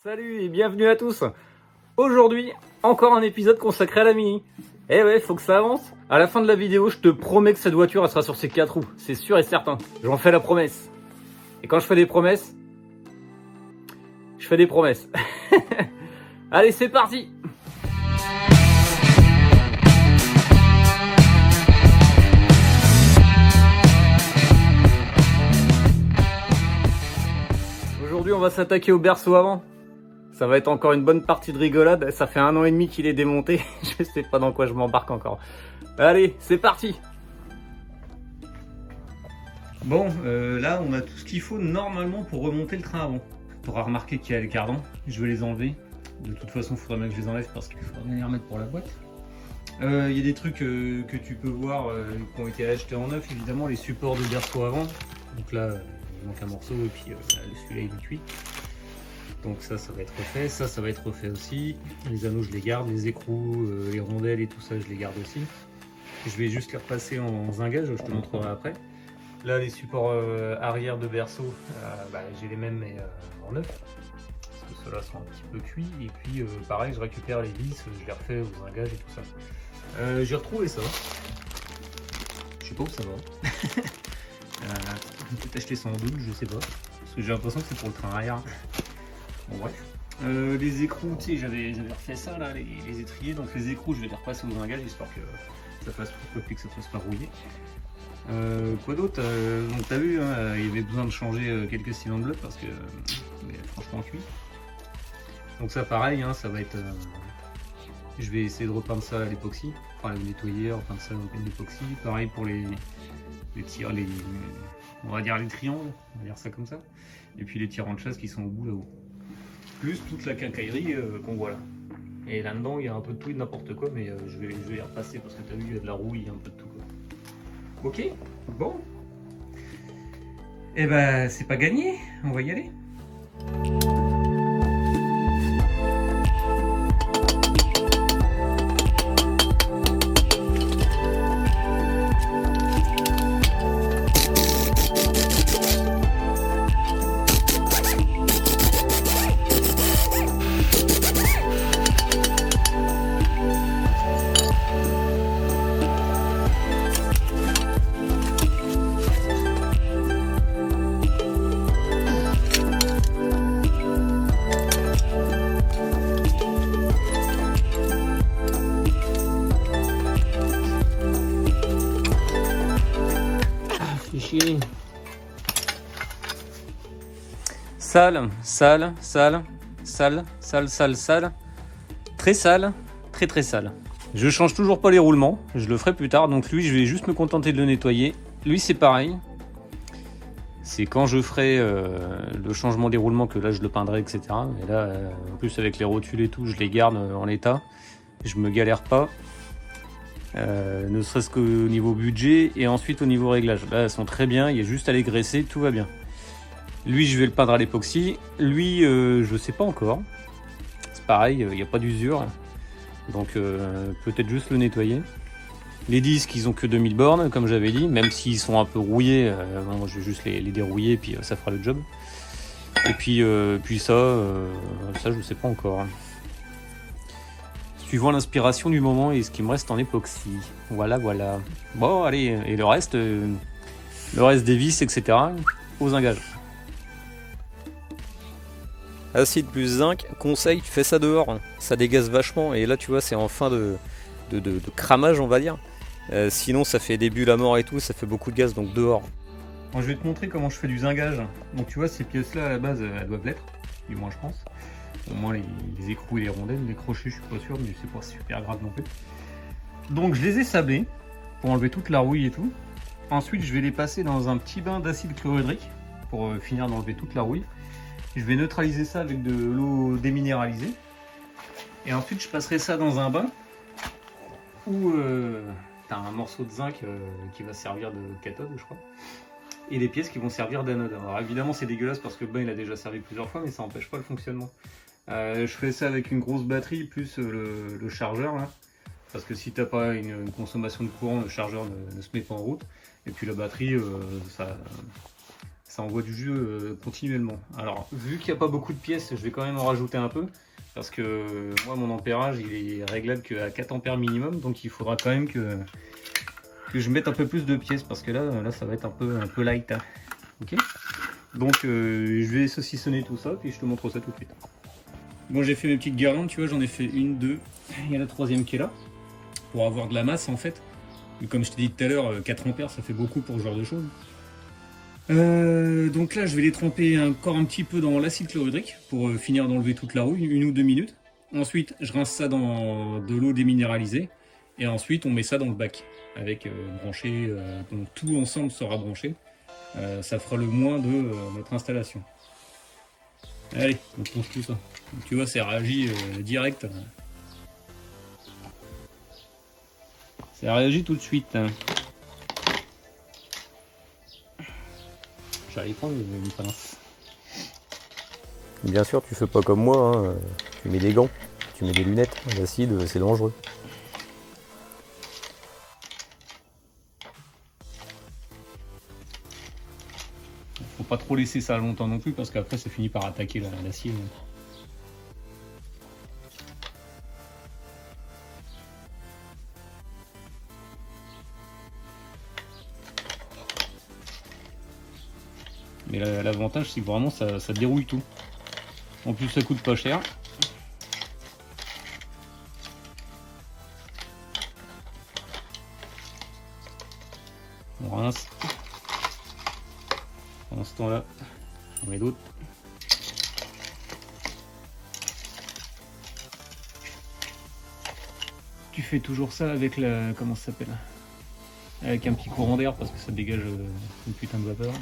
Salut et bienvenue à tous. Aujourd'hui, encore un épisode consacré à la Mini. Eh ouais, faut que ça avance. À la fin de la vidéo, je te promets que cette voiture elle sera sur ses 4 roues. C'est sûr et certain. J'en fais la promesse. Et quand je fais des promesses, je fais des promesses. Allez, c'est parti. Aujourd'hui, on va s'attaquer au berceau avant. Ça va être encore une bonne partie de rigolade. Ça fait 1 an et demi qu'il est démonté. Je sais pas dans quoi je m'embarque encore. Allez, c'est parti. Bon, là, on a tout ce qu'il faut normalement pour remonter le train avant. Tu auras remarqué qu'il y a les cardans. Je vais les enlever. De toute façon, il faudra bien que je les enlève parce qu'il faudra bien les remettre pour la boîte. Il y a des trucs que tu peux voir qui ont été achetés en neuf. Évidemment, les supports de berceau avant. Donc là, il manque un morceau et puis celui-là, il est cuit. Donc ça va être refait, ça va être refait aussi. Les anneaux, je les garde, les écrous, les rondelles et tout ça, je les garde aussi. Je vais juste les repasser en zingage, je te montrerai après. Là, les supports arrière de berceau, j'ai les mêmes mais en neuf. Parce que ceux-là sont un petit peu cuits. Et puis pareil, je récupère les vis, je les refais au zingage et tout ça. J'ai retrouvé ça. Je sais pas où ça va. Peut-être acheter ça en double, je sais pas. Parce que j'ai l'impression que c'est pour le train arrière. Bon bref. Les écrous, tu sais, j'avais refait ça là, les étriers, donc les écrous je vais les repasser au zingage histoire que ça fasse plus et que ça ne fasse pas rouiller. Quoi d'autre, donc t'as vu, hein, il y avait besoin de changer quelques cylindres bleus parce que franchement cuit. Donc ça pareil, hein, ça va être... je vais essayer de repeindre ça à l'époxy, enfin le nettoyer, repeindre ça à l'époxy. Pareil pour les tirs, on va dire les triangles, on va dire ça comme ça. Et puis les tirants de chasse qui sont au bout là-haut. Plus toute la quincaillerie qu'on voit là. Et là-dedans, il y a un peu de tout et de n'importe quoi, mais je vais les repasser parce que tu as vu, il y a de la rouille, il y a un peu de tout. Quoi. Ok, bon. Eh ben, c'est pas gagné, on va y aller. Sale, sale, sale, sale, sale, sale, sale, très sale, très très sale. Je change toujours pas les roulements, je le ferai plus tard, donc lui je vais juste me contenter de le nettoyer. Lui c'est pareil, c'est quand je ferai le changement des roulements que là je le peindrai, etc. Et là, en plus avec les rotules et tout, je les garde en l'état, je me galère pas. Ne serait-ce qu'au niveau budget et ensuite au niveau réglage. Là elles sont très bien, il y a juste à les graisser, tout va bien. Lui je vais le peindre à l'époxy, lui je sais pas encore, c'est pareil, il n'y a pas d'usure, donc peut-être juste le nettoyer. Les disques ils ont que 2000 bornes comme j'avais dit, même s'ils sont un peu rouillés, bon, je vais juste les dérouiller et puis ça fera le job. Et puis ça je sais pas encore. Suivant l'inspiration du moment et ce qui me reste en époxy. Voilà. Bon, allez, et le reste des vis, etc. au zingage. Acide plus zinc, conseil, tu fais ça dehors. Ça dégaze vachement et là, tu vois, c'est en fin de cramage, on va dire. Sinon, ça fait des bulles à mort et tout, ça fait beaucoup de gaz, donc dehors. Bon, je vais te montrer comment je fais du zingage. Donc, tu vois, ces pièces-là, à la base, elles doivent l'être. Du moins, je pense. Au moins les écrous et les rondelles, les crochets je suis pas sûr, mais c'est pas super grave non plus. Donc je les ai sablés pour enlever toute la rouille et tout. Ensuite je vais les passer dans un petit bain d'acide chlorhydrique pour finir d'enlever toute la rouille. Je vais neutraliser ça avec de l'eau déminéralisée. Et ensuite je passerai ça dans un bain où tu as un morceau de zinc qui va servir de cathode je crois. Et les pièces qui vont servir d'anode. Alors évidemment c'est dégueulasse parce que le bain il a déjà servi plusieurs fois mais ça n'empêche pas le fonctionnement. Je fais ça avec une grosse batterie plus le chargeur là, parce que si t'as pas une consommation de courant, le chargeur ne se met pas en route. Et puis la batterie, ça envoie du jus continuellement. Alors vu qu'il n'y a pas beaucoup de pièces, je vais quand même en rajouter un peu. Parce que moi mon ampérage il est réglable qu'à 4 ampères minimum. Donc il faudra quand même que je mette un peu plus de pièces. Parce que là ça va être un peu light. Hein. Ok. Donc je vais saucissonner tout ça. Puis je te montre ça tout de suite. Bon, j'ai fait mes petites guirlandes, tu vois, j'en ai fait une, deux. Il y a la troisième qui est là. Pour avoir de la masse en fait. Et comme je t'ai dit tout à l'heure, 4 ampères ça fait beaucoup pour ce genre de choses. Donc là je vais les tremper encore un petit peu dans l'acide chlorhydrique pour finir d'enlever toute la rouille, 1 ou 2 minutes. Ensuite je rince ça dans de l'eau déminéralisée et ensuite on met ça dans le bac avec branché, donc tout ensemble sera branché. Ça fera le moins de notre installation. Allez, on plonge tout ça. Donc, tu vois, ça réagit direct. Ça réagit tout de suite. J'allais prendre une pince. Bien sûr, tu fais pas comme moi, hein. Tu mets des gants, tu mets des lunettes. L'acide, c'est dangereux. Faut pas trop laisser ça longtemps non plus parce qu'après ça finit par attaquer l'acier. Mais l'avantage c'est que vraiment ça dérouille tout. En plus ça coûte pas cher. On rince. Pendant ce temps-là, on met d'autres. Tu fais toujours ça avec la... comment ça s'appelle? Avec un petit courant d'air parce que ça dégage une putain de vapeur.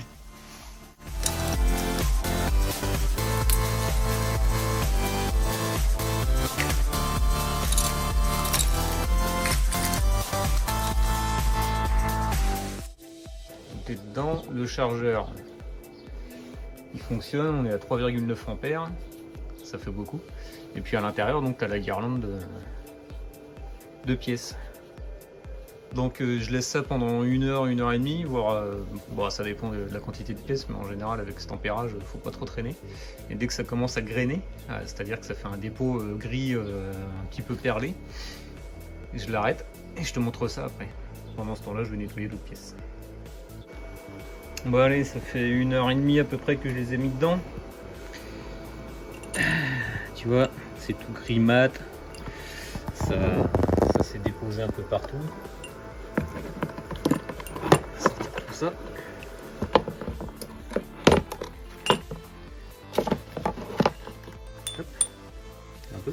Dedans, le chargeur il fonctionne, on est à 3,9 ampères, ça fait beaucoup. Et puis à l'intérieur, donc tu as la guirlande de pièces. Donc je laisse ça pendant 1 heure, 1 heure et demie, voire bon, ça dépend de la quantité de pièces, mais en général avec ce tempérage, faut pas trop traîner. Et dès que ça commence à grainer, c'est-à-dire que ça fait un dépôt gris un petit peu perlé, je l'arrête et je te montre ça après. Pendant ce temps-là, je vais nettoyer d'autres pièces. Bon allez, ça fait 1 heure et demie à peu près que je les ai mis dedans. Tu vois, c'est tout gris mat. Ça s'est déposé un peu partout. Comme ça. Hop. Un peu.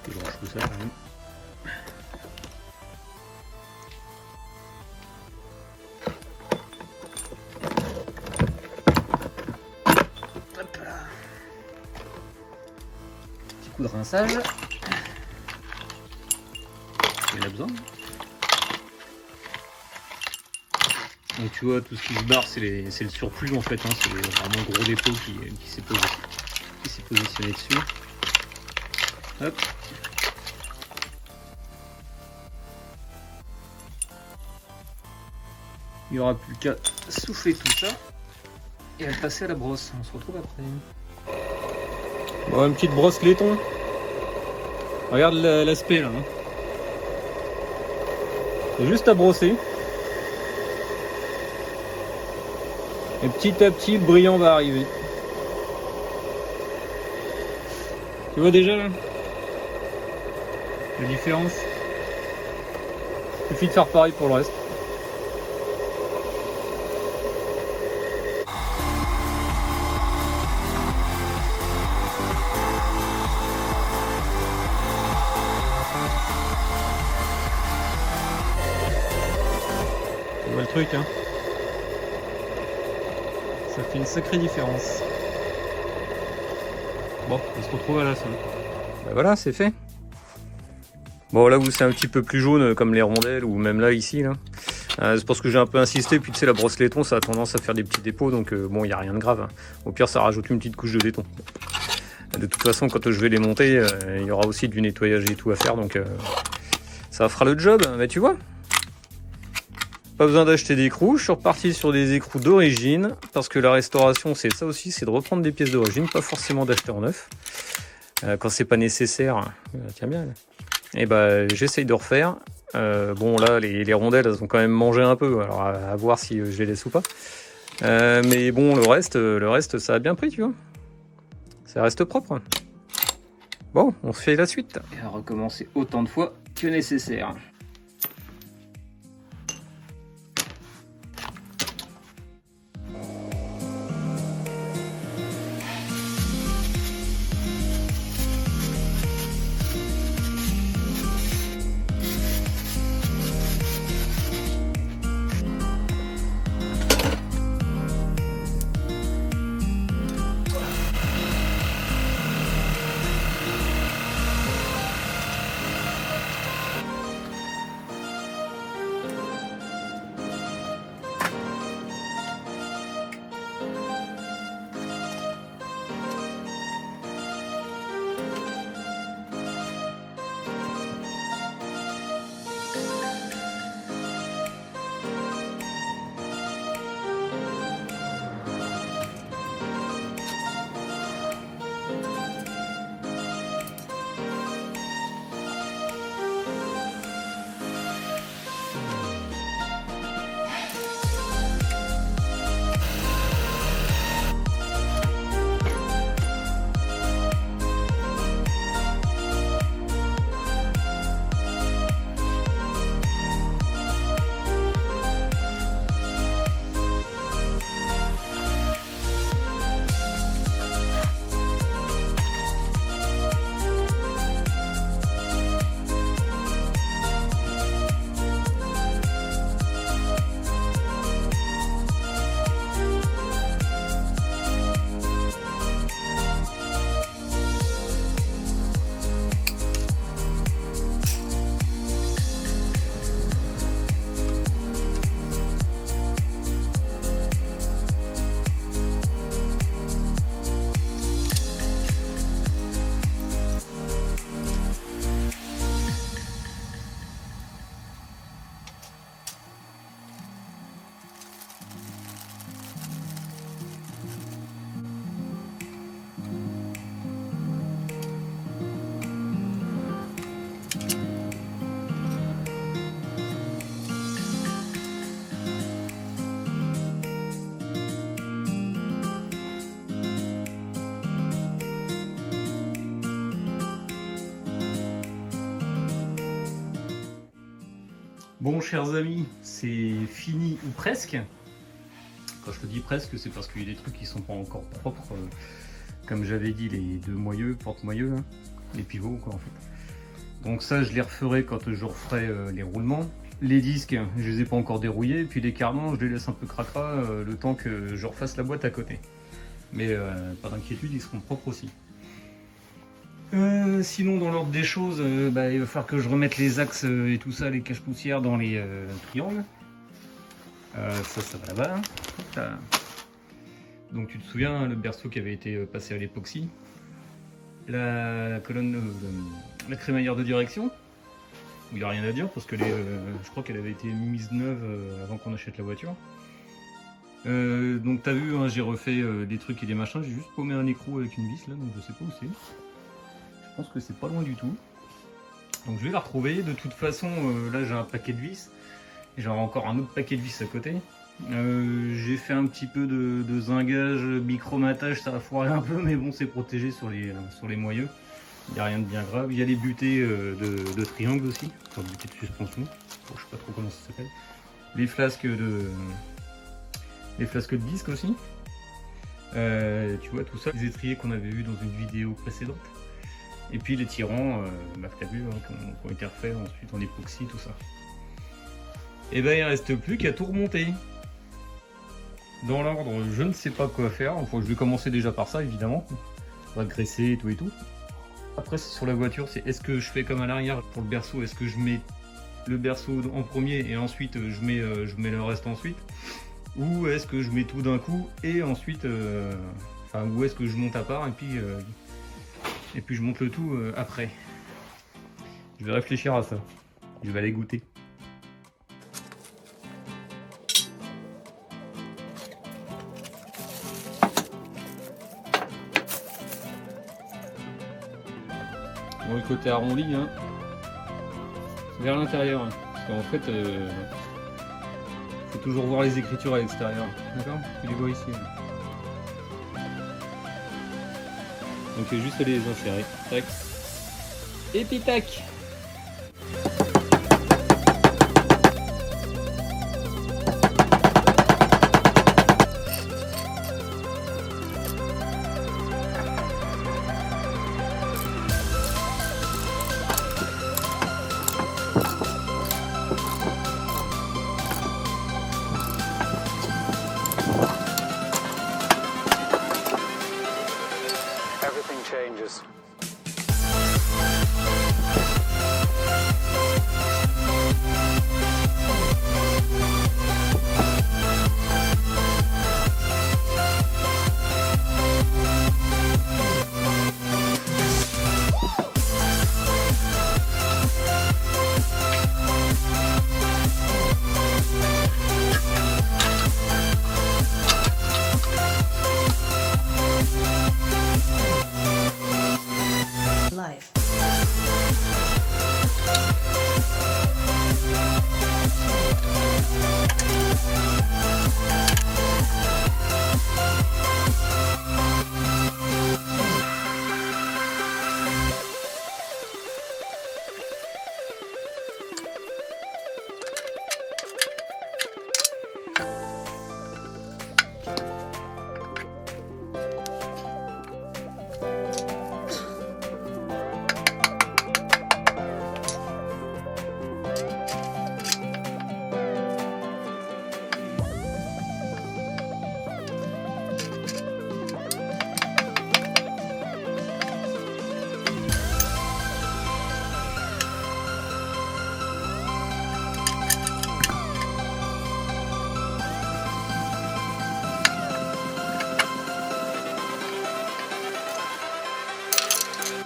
Je branche tout ça quand même. De rinçage, il a besoin. Donc tu vois, tout ce qui se barre c'est le surplus en fait, hein. C'est vraiment un gros dépôt qui s'est positionné dessus. Hop. Il n'y aura plus qu'à souffler tout ça et à le passer à la brosse. On se retrouve après. Bon, une petite brosse laiton. Regarde l'aspect là. Hein. C'est juste à brosser. Et petit à petit, le brillant va arriver. Tu vois déjà là la différence? Il suffit de faire pareil pour le reste. Tu vois le truc, hein? Ça fait une sacrée différence. Bon, on se retrouve à la fin. Bah voilà, c'est fait. Bon, là où c'est un petit peu plus jaune, comme les rondelles, ou même là, ici, là. C'est parce que j'ai un peu insisté, puis tu sais, la brosse laiton, ça a tendance à faire des petits dépôts, donc bon, il n'y a rien de grave. Hein. Au pire, ça rajoute une petite couche de laiton. De toute façon, quand je vais les monter, il y aura aussi du nettoyage et tout à faire, donc ça fera le job, bah tu vois. Pas besoin d'acheter d'écrous, je suis reparti sur des écrous d'origine, parce que la restauration c'est ça aussi, c'est de reprendre des pièces d'origine, pas forcément d'acheter en neuf. Quand c'est pas nécessaire, tiens bien là. Et bah j'essaye de refaire. Bon là les rondelles elles ont quand même mangé un peu, alors à voir si je les laisse ou pas. Mais bon le reste ça a bien pris tu vois. Ça reste propre. Bon, on se fait la suite. Et à recommencer autant de fois que nécessaire. Bon, chers amis, c'est fini ou presque. Quand je te dis presque, c'est parce qu'il y a des trucs qui sont pas encore propres. Comme j'avais dit, les deux moyeux, porte-moyeux, hein, les pivots, quoi, en fait. Donc ça, je les referai quand je referai les roulements. Les disques, je les ai pas encore dérouillés. Puis les carnans, je les laisse un peu cracra le temps que je refasse la boîte à côté. Mais pas d'inquiétude, ils seront propres aussi. Sinon, dans l'ordre des choses, il va falloir que je remette les axes et tout ça, les cache-poussières dans les triangles. Ça va là-bas. Donc tu te souviens, le berceau qui avait été passé à l'époxy. La colonne, la crémaillère de direction. Il n'y a rien à dire parce que je crois qu'elle avait été mise neuve avant qu'on achète la voiture. Donc t'as vu, hein, j'ai refait des trucs et des machins. J'ai juste paumé un écrou avec une vis là, donc je sais pas où c'est. Je pense que c'est pas loin du tout. Donc je vais la retrouver. De toute façon, là j'ai un paquet de vis. Et j'aurai encore un autre paquet de vis à côté. J'ai fait un petit peu de zingage, bichromatage, ça a foiré un peu, mais bon, c'est protégé sur les moyeux. Il n'y a rien de bien grave. Il y a les butées de triangle aussi, enfin butées de suspension. Bon, je sais pas trop comment ça s'appelle. Les flasques de disque aussi. Tu vois tout ça, les étriers qu'on avait vu dans une vidéo précédente. Et puis les tirants, que tu as vu, hein, qui ont été refaits ensuite en époxy, tout ça. Et ben il reste plus qu'à tout remonter. Dans l'ordre, je ne sais pas quoi faire. Enfin, je vais commencer déjà par ça, évidemment. On va graisser et tout. Après, c'est sur la voiture, c'est est-ce que je fais comme à l'arrière pour le berceau, est-ce que je mets le berceau en premier et ensuite je mets le reste ensuite, ou est-ce que je mets tout d'un coup et ensuite, ou est-ce que je monte à part et puis je monte le tout après. Je vais réfléchir à ça. Je vais aller goûter. Bon, le côté arrondi, hein, vers l'intérieur. Hein, parce qu'en fait, faut toujours voir les écritures à l'extérieur. D'accord? Tu les vois ici. Là. Donc il y a juste à les insérer. Tac. Et puis tac. Everything changes. Life.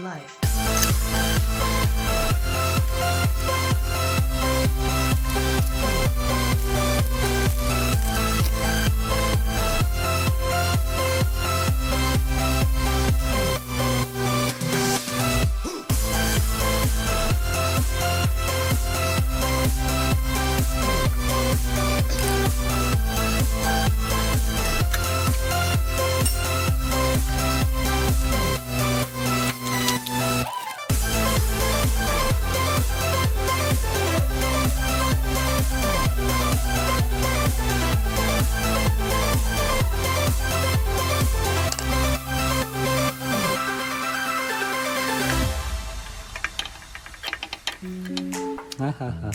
Life. Ah, ah, ah.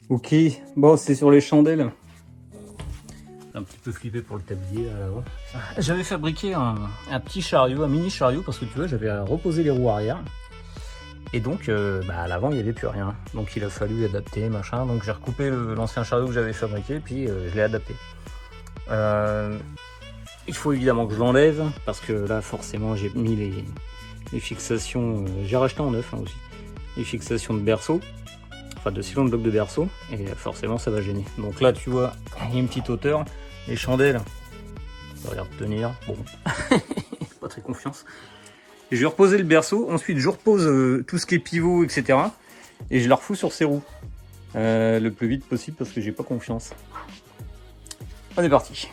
Ok, bon c'est sur les chandelles. Un petit peu flippé pour le tablier là avant. J'avais fabriqué un petit chariot, un mini chariot parce que tu vois j'avais reposé les roues arrière. Et donc à l'avant il n'y avait plus rien. Donc il a fallu adapter machin. Donc j'ai recoupé l'ancien chariot que j'avais fabriqué puis je l'ai adapté. Il faut évidemment que je l'enlève parce que là forcément j'ai mis les fixations, j'ai racheté en neuf hein, aussi. les fixations de berceau, enfin de sillon de bloc de berceau, et forcément ça va gêner. Donc là tu vois, il y a une petite hauteur, les chandelles, ça a l'air de tenir, bon, pas très confiance. Et je vais reposer le berceau, ensuite je repose tout ce qui est pivot, etc. Et je la refous sur ces roues, le plus vite possible parce que j'ai pas confiance. On est parti.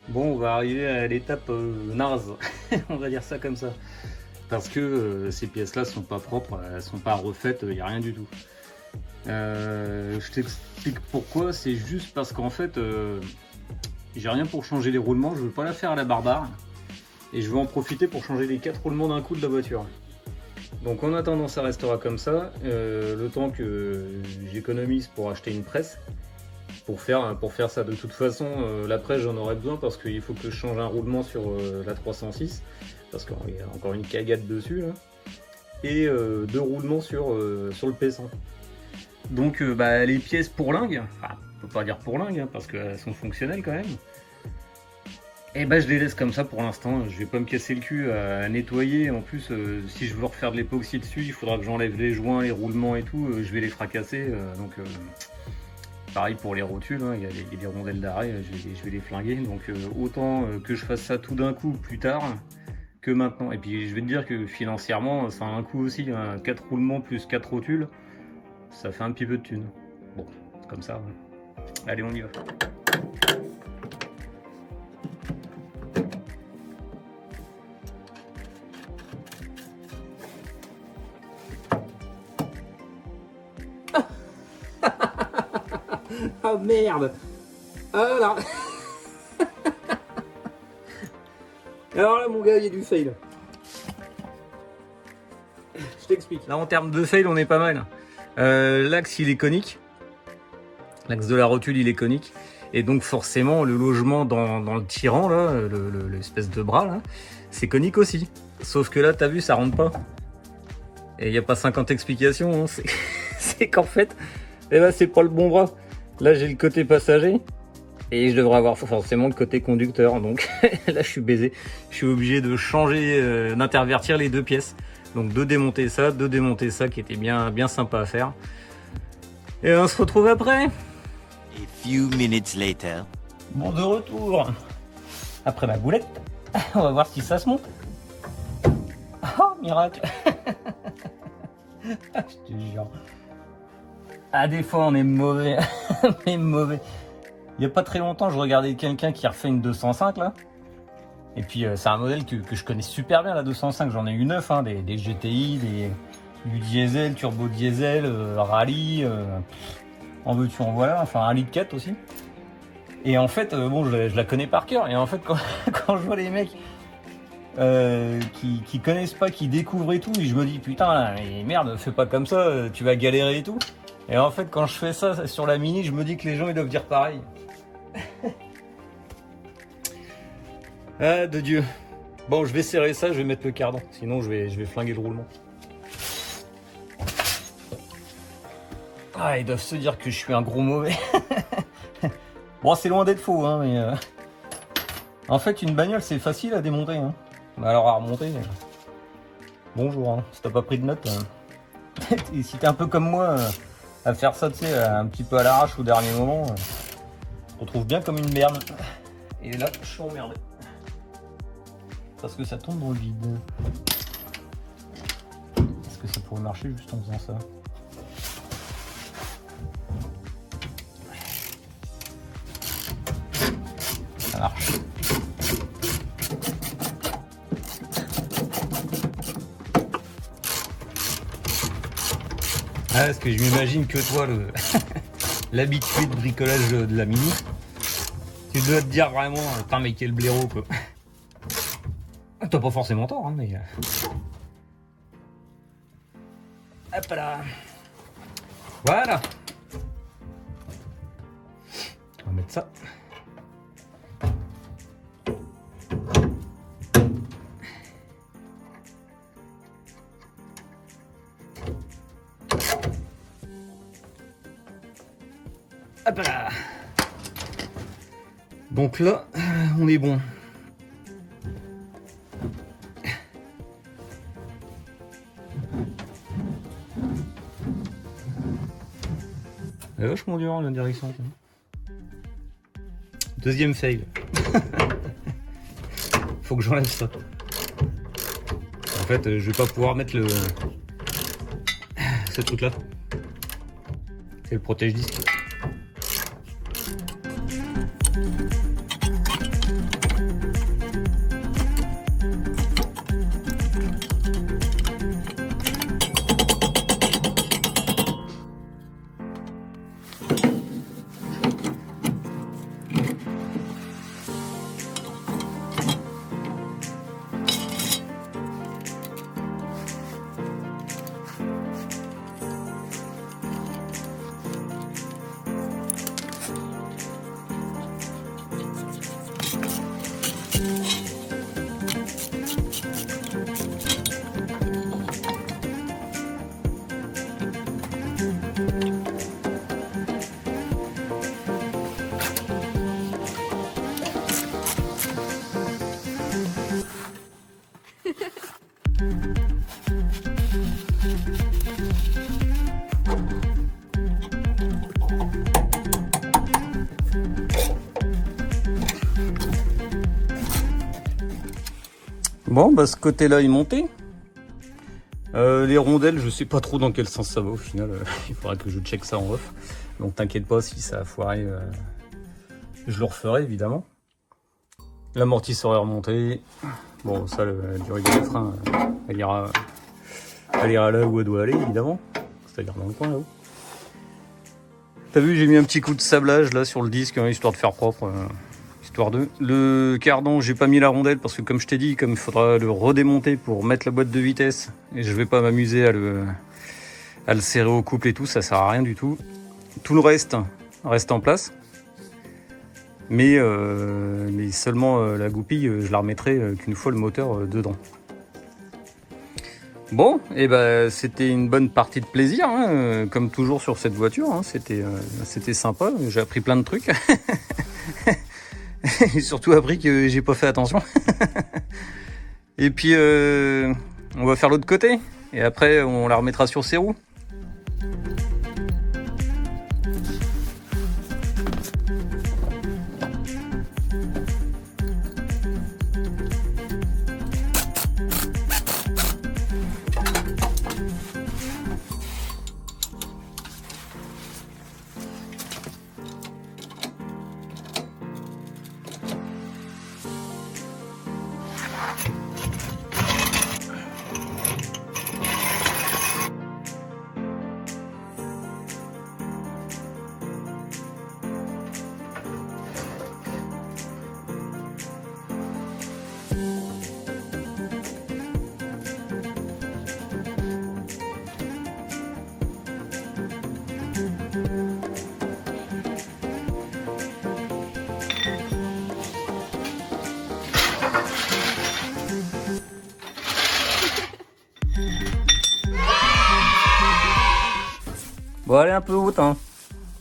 Bon, on va arriver à l'étape naze, on va dire ça comme ça. Parce que ces pièces-là sont pas propres, elles sont pas refaites, il n'y a rien du tout. Je t'explique pourquoi, c'est juste parce qu'en fait, j'ai rien pour changer les roulements, je veux pas la faire à la barbare. Et je veux en profiter pour changer les 4 roulements d'un coup de la voiture. Donc en attendant, ça restera comme ça, le temps que j'économise pour acheter une presse. Pour faire ça. De toute façon, la presse j'en aurai besoin parce qu'il faut que je change un roulement sur la 306 parce qu'il y a encore une cagade dessus là, et 2 roulements sur le P100. Donc les pièces pourlingues, enfin on peut pas dire pourlingues parce qu'elles sont fonctionnelles quand même, et je les laisse comme ça pour l'instant. Je vais pas me casser le cul à nettoyer. En plus si je veux refaire de l'époxy dessus, il faudra que j'enlève les joints, les roulements et tout, je vais les fracasser, donc pareil pour les rotules, hein, il y a des rondelles d'arrêt, je vais les flinguer. Donc autant que je fasse ça tout d'un coup plus tard que maintenant. Et puis je vais te dire que financièrement ça a un coût aussi, hein, 4 roulements plus 4 rotules, ça fait un petit peu de thunes. Bon, c'est comme ça. Hein. Allez, on y va. Ah merde! Ah là! Alors là mon gars, il y a du fail. Je t'explique. Là en termes de fail, on est pas mal. L'axe il est conique. L'axe de la rotule il est conique. Et donc forcément le logement dans le tirant là, l'espèce de bras là, c'est conique aussi. Sauf que là t'as vu, ça rentre pas. Et il n'y a pas 50 explications, hein. C'est qu'en fait, c'est pas le bon bras. Là j'ai le côté passager et je devrais avoir forcément le côté conducteur, donc là je suis baisé. Je suis obligé de changer, d'intervertir les 2 pièces. Donc de démonter ça qui était bien sympa à faire. Et on se retrouve après. A few minutes later. Bon, de retour après ma boulette. On va voir si ça se monte. Oh miracle. Je te jure. Ah, des fois on est mauvais, mais mauvais. Il n'y a pas très longtemps, je regardais quelqu'un qui refait une 205 là. Et puis c'est un modèle que je connais super bien, la 205. J'en ai eu 9, hein, des GTI, du diesel, turbo diesel, rallye, en veux-tu en voilà, enfin un litre 4 aussi. Et en fait, bon, je la connais par cœur. Et en fait, quand je vois les mecs qui connaissent pas, qui découvrent et tout, et je me dis putain, là, mais merde, fais pas comme ça, tu vas galérer et tout. Et en fait, quand je fais ça sur la Mini, je me dis que les gens ils doivent dire pareil. Ah, de Dieu. Bon, je vais serrer ça, je vais mettre le cardan, sinon je vais flinguer le roulement. Ah, ils doivent se dire que je suis un gros mauvais. Bon, c'est loin d'être faux, hein, mais... En fait, une bagnole, c'est facile à démonter. Hein. Mais alors à remonter... Bonjour, hein. Si t'as pas pris de notes... Et si t'es un peu comme moi, à faire ça, tu sais, un petit peu à l'arrache au dernier moment, je te retrouve bien comme une merde. Et là, je suis emmerdé. Parce que ça tombe dans le vide. Est-ce que ça pourrait marcher juste en faisant ça? Ça marche. Ah, parce que je m'imagine que toi, l'habitué de bricolage de la Mini, tu dois te dire vraiment, putain mais quel blaireau quoi. T'as pas forcément tort, hein, mais... Hop là. Voilà. On va mettre ça. Hop là. Donc là, on est bon. C'est vachement dur la direction. Deuxième fail. Faut que j'enlève ça. En fait, je vais pas pouvoir mettre ce truc là. C'est le protège-disque. Bon, bah ce côté-là est monté. Les rondelles, je sais pas trop dans quel sens ça va au final. Il faudra que je check ça en off. Donc t'inquiète pas si ça a foiré, je le referai évidemment. L'amortisseur est remonté. Bon, ça, la durée des freins, elle ira là où elle doit aller évidemment. C'est-à-dire dans le coin là-haut. T'as vu, j'ai mis un petit coup de sablage là sur le disque, hein, histoire de faire propre. Histoire de. Le cardan, j'ai pas mis la rondelle parce que comme je t'ai dit, comme il faudra le redémonter pour mettre la boîte de vitesse, et je vais pas m'amuser à le serrer au couple et tout, ça sert à rien du tout. Tout le reste en place. Mais seulement la goupille, je la remettrai qu'une fois le moteur dedans. Bon, et ben c'était une bonne partie de plaisir, hein, comme toujours sur cette voiture. Hein, c'était sympa, j'ai appris plein de trucs. Et surtout appris que j'ai pas fait attention. Et puis on va faire l'autre côté. Et après on la remettra sur ses roues. Bon, elle est un peu haute, hein.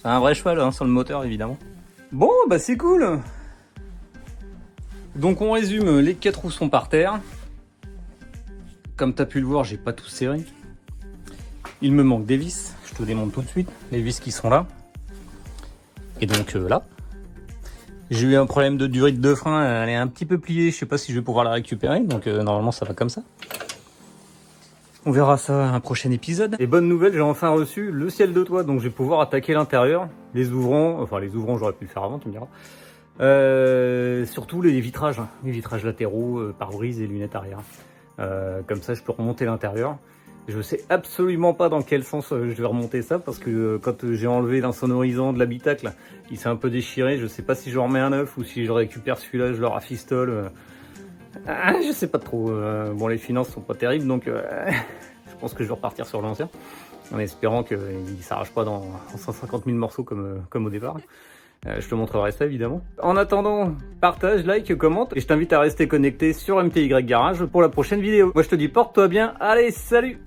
C'est un vrai cheval, hein, sur le moteur, évidemment. Bon, bah c'est cool. Donc on résume, les 4 roues sont par terre. Comme tu as pu le voir, j'ai pas tout serré. Il me manque des vis, je te démontre tout de suite, les vis qui sont là. Et donc là, j'ai eu un problème de durite de frein, elle est un petit peu pliée, je sais pas si je vais pouvoir la récupérer, donc normalement ça va comme ça. On verra ça à un prochain épisode. Et bonne nouvelle, j'ai enfin reçu le ciel de toit, donc je vais pouvoir attaquer l'intérieur, les ouvrants j'aurais pu le faire avant, tu me diras. Surtout les vitrages latéraux, pare-brise et lunettes arrière. Comme ça je peux remonter l'intérieur. Je sais absolument pas dans quel sens je vais remonter ça parce que quand j'ai enlevé l'insonorisant de l'habitacle, il s'est un peu déchiré. Je sais pas si je remets un neuf ou si je récupère celui-là, je le rafistole. Je sais pas trop. Bon, les finances sont pas terribles donc je pense que je vais repartir sur l'ancien en espérant qu'il s'arrache pas dans 150 000 morceaux comme au départ. Je te montrerai ça évidemment. En attendant, partage, like, commente et je t'invite à rester connecté sur MTY Garage pour la prochaine vidéo. Moi je te dis porte-toi bien, allez salut!